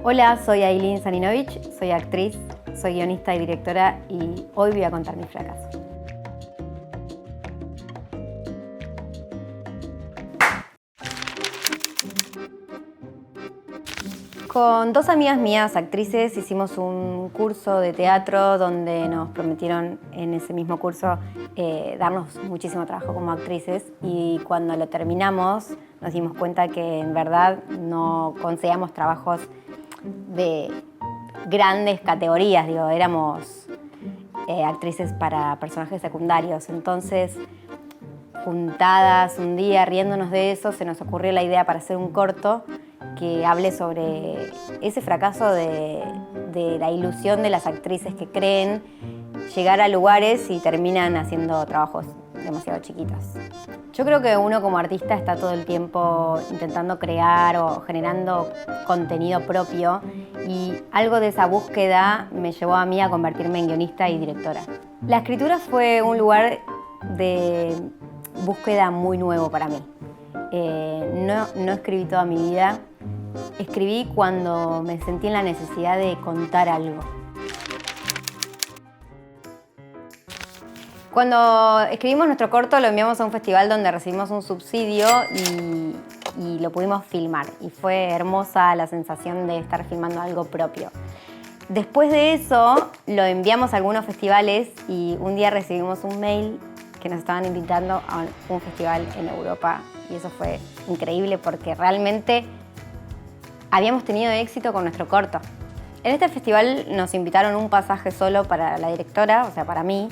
Hola, soy Ailín Saninovich, soy actriz, soy guionista y directora y hoy voy a contar mi fracaso. Con dos amigas mías, actrices, hicimos un curso de teatro donde nos prometieron en ese mismo curso darnos muchísimo trabajo como actrices, y cuando lo terminamos nos dimos cuenta que en verdad no conseguíamos trabajos de grandes categorías, éramos actrices para personajes secundarios. Entonces, juntadas un día riéndonos de eso, se nos ocurrió la idea para hacer un corto que hable sobre ese fracaso de la ilusión de las actrices que creen llegar a lugares y terminan haciendo trabajos demasiado chiquitos. Yo creo que uno como artista está todo el tiempo intentando crear o generando contenido propio, y algo de esa búsqueda me llevó a mí a convertirme en guionista y directora. La escritura fue un lugar de búsqueda muy nuevo para mí. No escribí toda mi vida. Escribí cuando me sentí en la necesidad de contar algo. Cuando escribimos nuestro corto lo enviamos a un festival donde recibimos un subsidio y lo pudimos filmar. Y fue hermosa la sensación de estar filmando algo propio. Después de eso lo enviamos a algunos festivales y un día recibimos un mail que nos estaban invitando a un festival en Europa. Y eso fue increíble porque realmente habíamos tenido éxito con nuestro corto. En este festival nos invitaron un pasaje solo para la directora, o sea, para mí,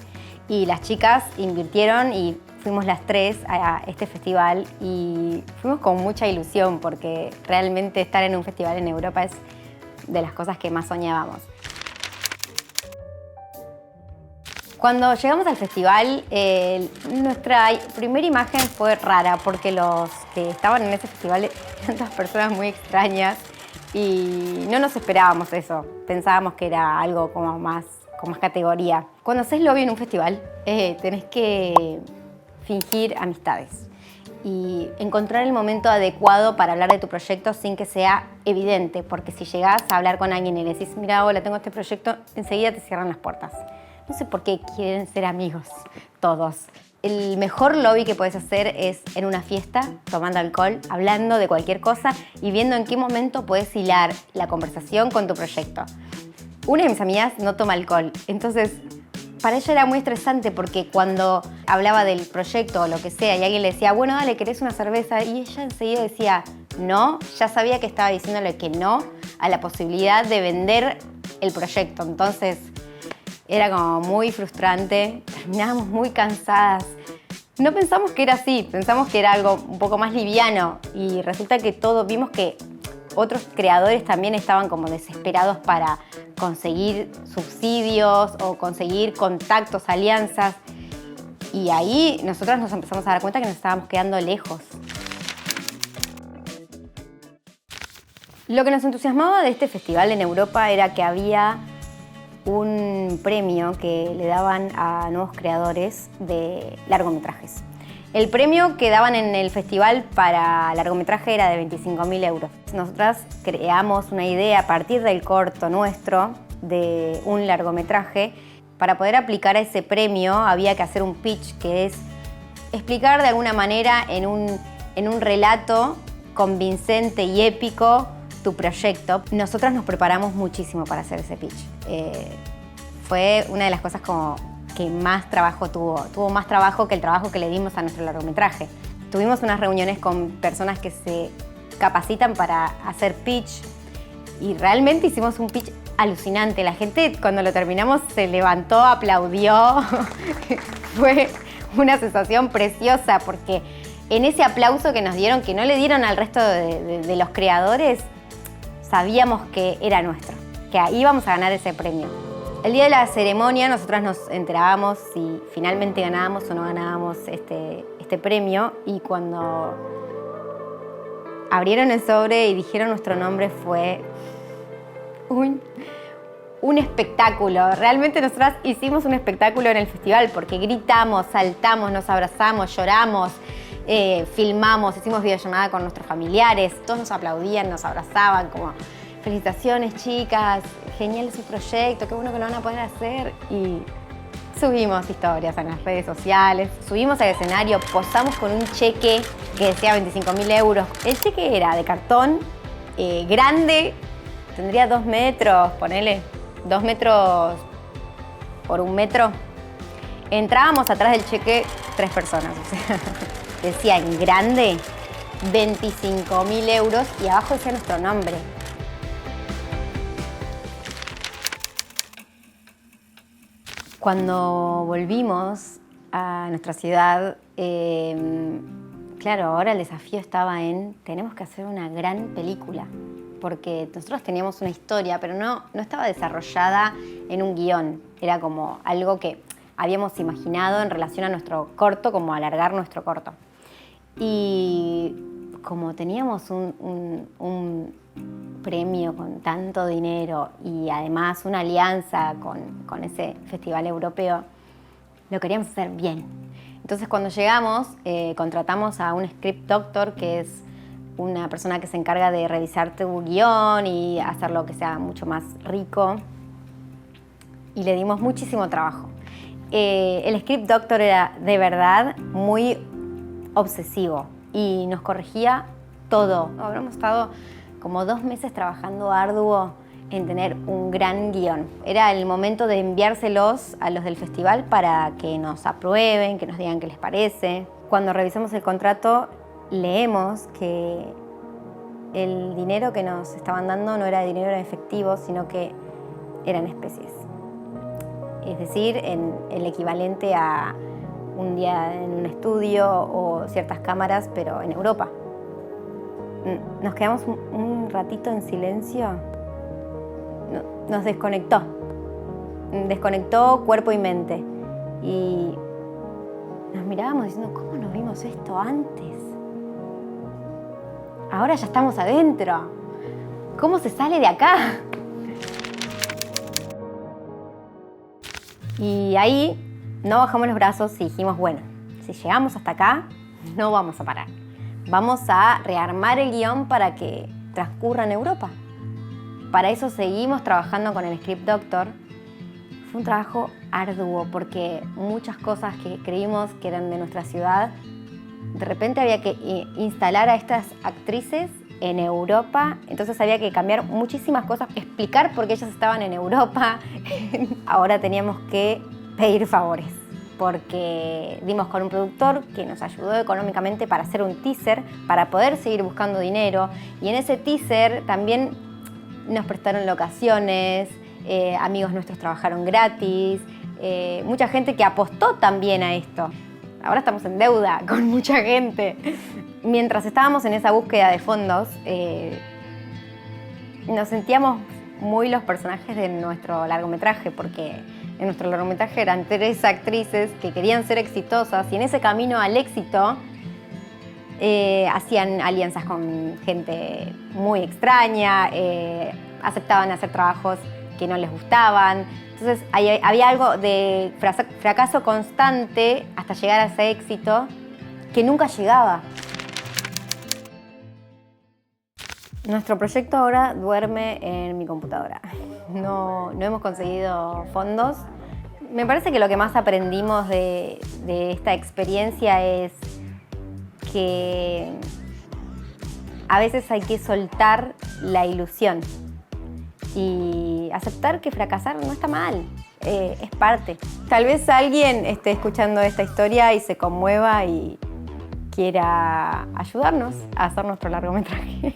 y las chicas invirtieron y fuimos las tres a este festival y fuimos con mucha ilusión porque realmente estar en un festival en Europa es de las cosas que más soñábamos. Cuando llegamos al festival, nuestra primera imagen fue rara porque los que estaban en ese festival eran todas personas muy extrañas y no nos esperábamos eso. Pensábamos que era algo como más, con más categoría. Cuando haces lobby en un festival, tenés que fingir amistades y encontrar el momento adecuado para hablar de tu proyecto sin que sea evidente, porque si llegás a hablar con alguien y le decís, mira, hola, tengo este proyecto, enseguida te cierran las puertas. No sé por qué quieren ser amigos todos. El mejor lobby que puedes hacer es en una fiesta, tomando alcohol, hablando de cualquier cosa y viendo en qué momento puedes hilar la conversación con tu proyecto. Una de mis amigas no toma alcohol, entonces para ella era muy estresante porque cuando hablaba del proyecto o lo que sea y alguien le decía, bueno, dale, ¿querés una cerveza? Y ella enseguida decía, no, ya sabía que estaba diciéndole que no a la posibilidad de vender el proyecto. Entonces era como muy frustrante, terminábamos muy cansadas. No pensamos que era así, pensamos que era algo un poco más liviano y resulta que vimos que otros creadores también estaban como desesperados para conseguir subsidios o conseguir contactos, alianzas, y ahí nosotras nos empezamos a dar cuenta que nos estábamos quedando lejos. Lo que nos entusiasmaba de este festival en Europa era que había un premio que le daban a nuevos creadores de largometrajes. El premio que daban en el festival para largometraje era de 25.000 euros. Nosotras creamos una idea a partir del corto nuestro de un largometraje. Para poder aplicar a ese premio había que hacer un pitch, que es explicar de alguna manera en un relato convincente y épico tu proyecto. Nosotras nos preparamos muchísimo para hacer ese pitch. Fue una de las cosas como que más trabajo tuvo más trabajo que el trabajo que le dimos a nuestro largometraje. Tuvimos unas reuniones con personas que se capacitan para hacer pitch y realmente hicimos un pitch alucinante. La gente cuando lo terminamos se levantó, aplaudió. Fue una sensación preciosa porque en ese aplauso que nos dieron, que no le dieron al resto de los creadores, sabíamos que era nuestro, que ahí íbamos a ganar ese premio. El día de la ceremonia nosotras nos enterábamos si finalmente ganábamos o no ganábamos este premio, y cuando abrieron el sobre y dijeron nuestro nombre fue un espectáculo. Realmente nosotras hicimos un espectáculo en el festival porque gritamos, saltamos, nos abrazamos, lloramos, filmamos, hicimos videollamada con nuestros familiares, todos nos aplaudían, nos abrazaban, como felicitaciones chicas, genial su proyecto, qué bueno que lo van a poder hacer. Y subimos historias en las redes sociales, subimos al escenario, posamos con un cheque que decía 25.000 euros. El cheque era de cartón, grande, tendría 2 metros, ponele, 2 metros por 1 metro. Entrábamos atrás del cheque 3 personas, o sea, decía en grande 25.000 euros y abajo decía nuestro nombre. Cuando volvimos a nuestra ciudad, claro, ahora el desafío estaba en tenemos que hacer una gran película, porque nosotros teníamos una historia, pero no estaba desarrollada en un guión. Era como algo que habíamos imaginado en relación a nuestro corto, como alargar nuestro corto. Y como teníamos un premio con tanto dinero y además una alianza con ese festival europeo, lo queríamos hacer bien. Entonces cuando llegamos contratamos a un script doctor, que es una persona que se encarga de revisar tu guión y hacerlo que sea mucho más rico, y le dimos muchísimo trabajo. El script doctor era de verdad muy obsesivo y nos corregía todo. Habremos estado como 2 meses trabajando arduo en tener un gran guión. Era el momento de enviárselos a los del festival para que nos aprueben, que nos digan qué les parece. Cuando revisamos el contrato, leemos que el dinero que nos estaban dando no era dinero en efectivo, sino que eran especies. Es decir, en el equivalente a un día en un estudio o ciertas cámaras, pero en Europa. Nos quedamos un ratito en silencio. Nos desconectó. Desconectó cuerpo y mente. Y nos mirábamos diciendo, ¿cómo no vimos esto antes? Ahora ya estamos adentro. ¿Cómo se sale de acá? Y ahí no bajamos los brazos y dijimos, bueno, si llegamos hasta acá, no vamos a parar. Vamos a rearmar el guión para que transcurra en Europa. Para eso seguimos trabajando con el script doctor. Fue un trabajo arduo porque muchas cosas que creímos que eran de nuestra ciudad, de repente había que instalar a estas actrices en Europa, entonces había que cambiar muchísimas cosas, explicar por qué ellas estaban en Europa. Ahora teníamos que pedir favores, porque dimos con un productor que nos ayudó económicamente para hacer un teaser, para poder seguir buscando dinero, y en ese teaser también nos prestaron locaciones, amigos nuestros trabajaron gratis, mucha gente que apostó también a esto. Ahora estamos en deuda con mucha gente. Mientras estábamos en esa búsqueda de fondos, nos sentíamos muy los personajes de nuestro largometraje, porque en nuestro largometraje eran 3 actrices que querían ser exitosas y en ese camino al éxito hacían alianzas con gente muy extraña, aceptaban hacer trabajos que no les gustaban. Entonces había algo de fracaso constante hasta llegar a ese éxito que nunca llegaba. Nuestro proyecto ahora duerme en mi computadora. No hemos conseguido fondos. Me parece que lo que más aprendimos de esta experiencia es que a veces hay que soltar la ilusión y aceptar que fracasar no está mal, es parte. Tal vez alguien esté escuchando esta historia y se conmueva y quiera ayudarnos a hacer nuestro largometraje.